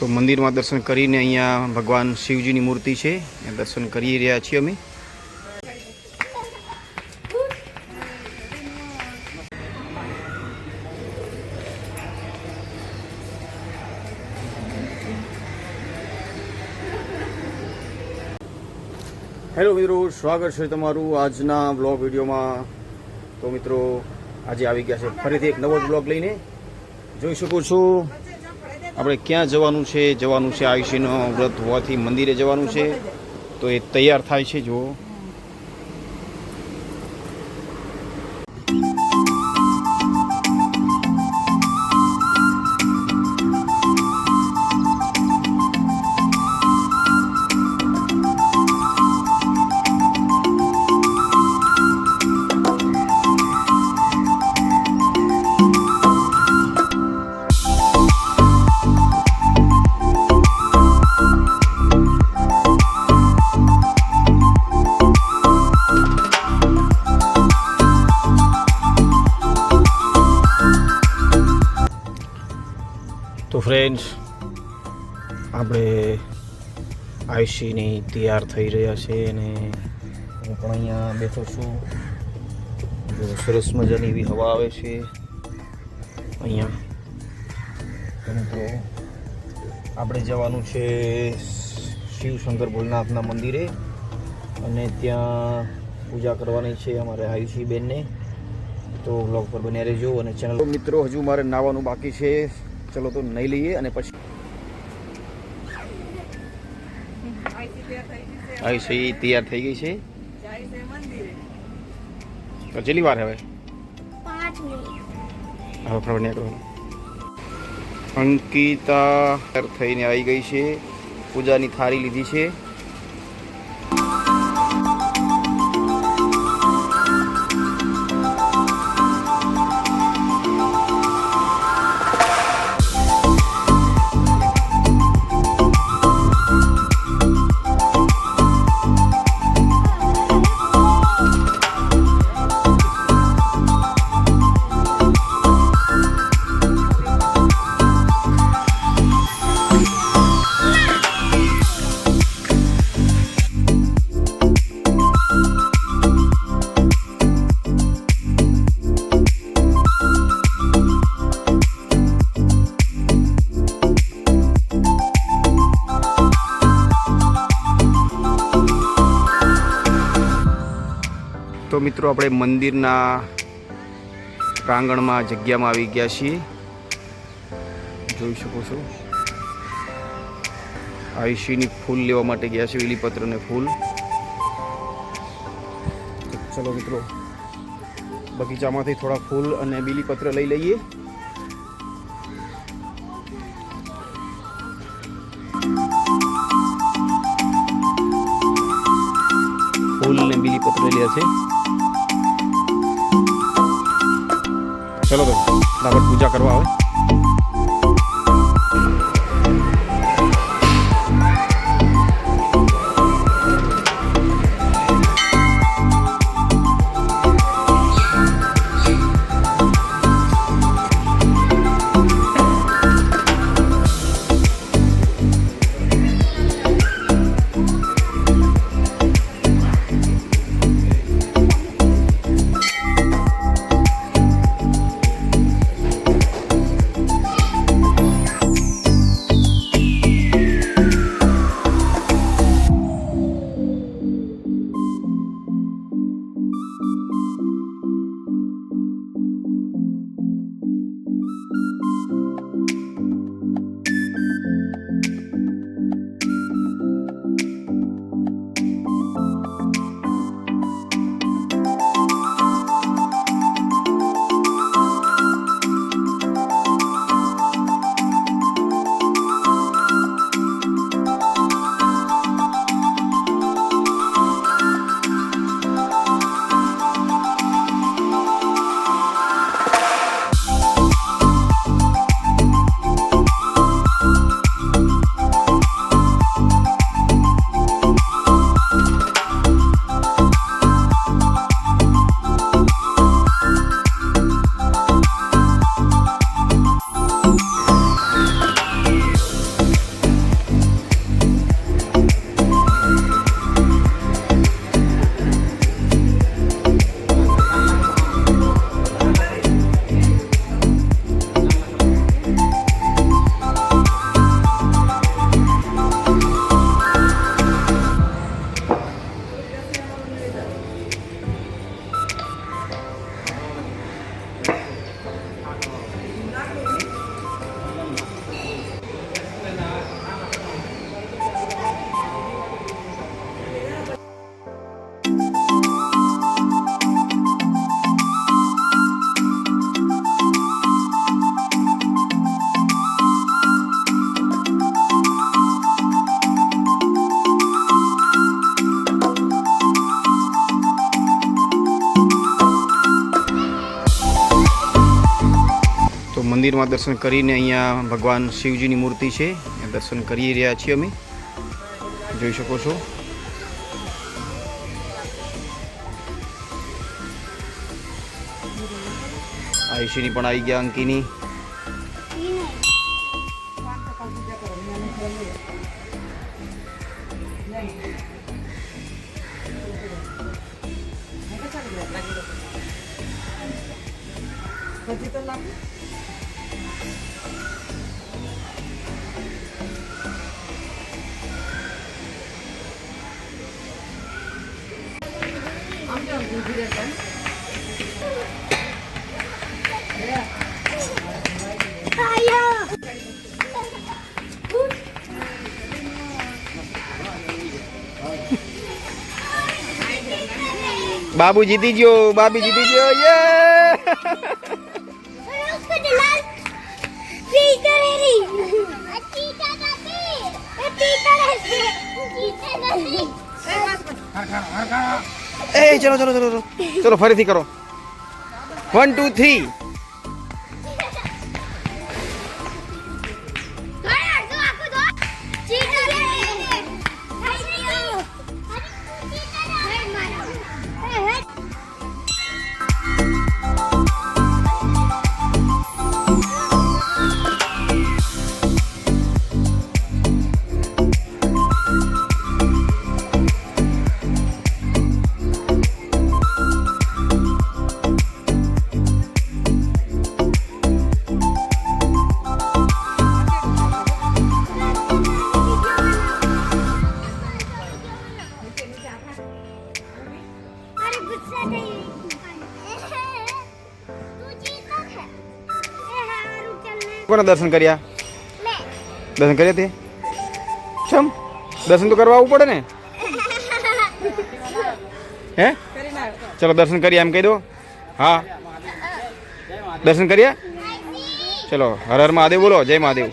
તો મંદિરમાં દર્શન કરીને અહીંયા ભગવાન શિવજીની મૂર્તિ છે, એ દર્શન કરી રહ્યા છીએ અમે. હેલો મિત્રો, સ્વાગત છે તમારું આજના બ્લોગ વિડીયોમાં. તો મિત્રો આજે આવી ગયા છે ફરીથી એક નવો બ્લોગ લઈને. જોઈ શકો છો આપણે ક્યાં જવાનું છે આયુષીનો વ્રત હોવાથી મંદિરે જવાનું છે. તો એ તૈયાર થાય છે. જો તો ફ્રેન્ડ્સ, આપણે આયુષીની તૈયાર થઈ રહ્યા છે અને હું પણ અહીંયા બેઠો છું. જો સરસ મજાની એવી હવા આવે છે અહીંયા. તો આપણે જવાનું છે શિવ શંકર ભોલેનાથના મંદિરે અને ત્યાં પૂજા કરવાની છે અમારે આયુષી બેનને. તો બ્લોગ પર બન્યા રહેજો અને ચેનલ. મિત્રો હજુ મારે નાહવાનું બાકી છે. ચલો તો નહીં લઈએ અને પછી આયુષી તૈયાર થઈ ગઈ છે. તો કેટલી વાર હવે 5 મિનિટ હવે ફરવા નીકળવાનું. અંકિતા થઈને આવી ગઈ છે. પૂજાની થાળી લીધી છે. તો મિત્રો આપણે મંદિરના પ્રાંગણમાં જગ્યામાં આવી ગયા છીએ. જોઈ શકો છો આયુષીની ફૂલ લેવા માટે ગયા છે, બીલીપત્ર અને ફૂલ. ચલો મિત્રો બગીચામાંથી થોડા ફૂલ અને બીલીપત્ર લઈ લઈએ. ફૂલ ને બીલીપત્ર લઈ રહ્યા છે. ચલો તો ફટાફટ પૂજા કરવા આવે. મંદિરમાં દર્શન કરીને અહીંયા ભગવાન શિવજીની મૂર્તિ છે એ દર્શન કરી રહ્યા છીએ અમે, જોઈ શકો છો. આયુષીની પણ આવી ગયા, અંકીની. બાબુ જીતી ગયો, બાબી જીતી ગયો. એ ચલો ચલો ચલો ચલો ફરીથી કરો. 1 2 3. કોના દર્શન કર્યા? દર્શન કર્યા તે? શમ દર્શન તો કરવા આવવું પડે ને. હે ચલો દર્શન કર્યા એમ કહી દો. હા દર્શન કર્યા. ચલો હર હર મહાદેવ બોલો. જય મહાદેવ.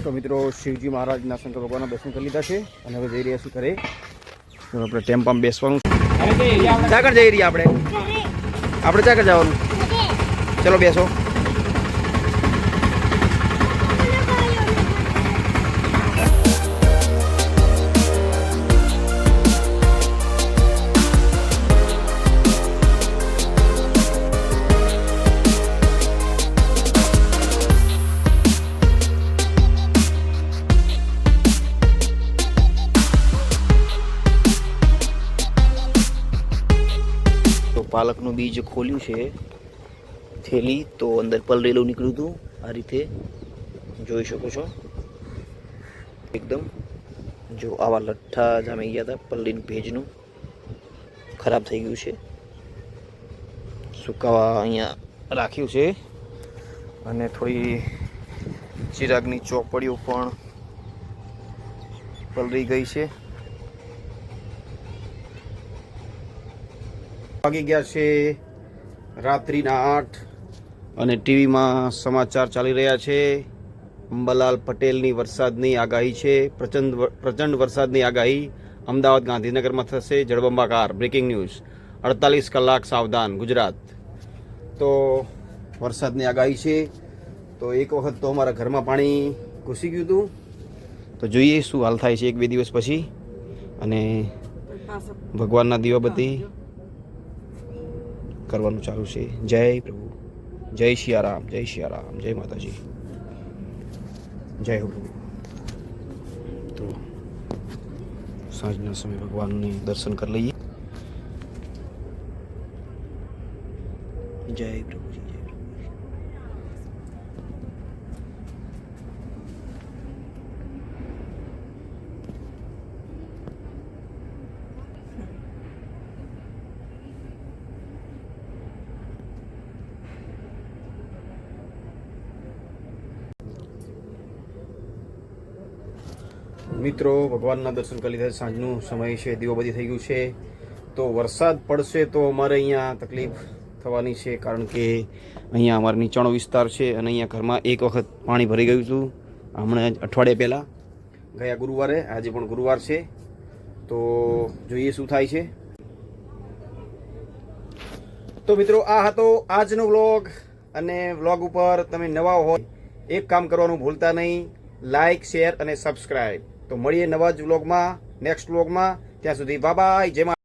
તો મિત્રો શિવજી મહારાજના શંકર ભગવાનના દર્શન કરી લીધા છે અને હવે જઈ રહ્યા છીએ ઘરે. આપણે ટેમ્પામાં બેસવાનું. ચાકર જઈ રહ્યા આપણે ચાકર જવાનું. ચલો બેસો. પાલકનું બીજ ખોલ્યું છે થેલી, તો અંદર પલરેલું નીકળ્યું હતું. આ રીતે જોઈ શકો છો. એકદમ જો આવા લઠ્ઠા જામી ગયા હતા. પલ્લીનું ભેજનું ખરાબ થઈ ગયું છે. સુકાવા અહીંયા રાખ્યું છે અને થોડી ચિરાગની ચોપડીઓ પણ પલળી ગઈ છે. વાગી ગયા છે રાત્રિના 8 અને ટીવીમાં સમાચાર ચાલી રહ્યા છે. અંબાલાલ પટેલની વરસાદની આગાહી છે. પ્રચંડ વરસાદની આગાહી. અમદાવાદ ગાંધીનગરમાં થશે જળબંબાકાર. Breaking news. 48 કલાક સાવધાન ગુજરાત. તો વરસાદની આગાહી છે. તો એક વખત તો અમારા ઘરમાં પાણી ઘૂસી ગયું હતું. તો જોઈએ શું હાલ થાય છે 1-2 દિવસ પછી. અને ભગવાનના દીવાબત્તી કરવાનું ચાલુ છે. જય પ્રભુ, જય સિયારામ, જય સિયારામ, જય માતાજી, જય હો પ્રભુ. તો સાંજના સમયે ભગવાનને દર્શન કરી લઈએ. જય પ્રભુજી, જય પ્રભુ. મિત્રો ભગવાનના દર્શન કરી લીધા. સાંજનું સમય છે, દીવાબત્તી થઈ ગયું છે. તો વરસાદ પડશે તો અમારે અહીંયા તકલીફ થવાની છે, કારણ કે અહીંયા અમારો નીચાણો વિસ્તાર છે અને અહીંયા ઘરમાં એક વખત પાણી ભરી ગયું હતું હમણાં અઠવાડિયા પહેલાં, ગયા ગુરુવારે. આજે પણ ગુરુવાર છે, તો જોઈએ શું થાય છે. તો મિત્રો આ હતો આજનો વ્લોગ, અને વ્લોગ ઉપર તમે નવા હોય એક કામ કરવાનું ભૂલતા નહીં, લાઇક, શેર અને સબસ્ક્રાઇબ. તો મળીએ નવા જ વ્લોગમાં, નેક્સ્ટ વ્લોગમાં. ત્યાં સુધી બાય બાય, જય મા.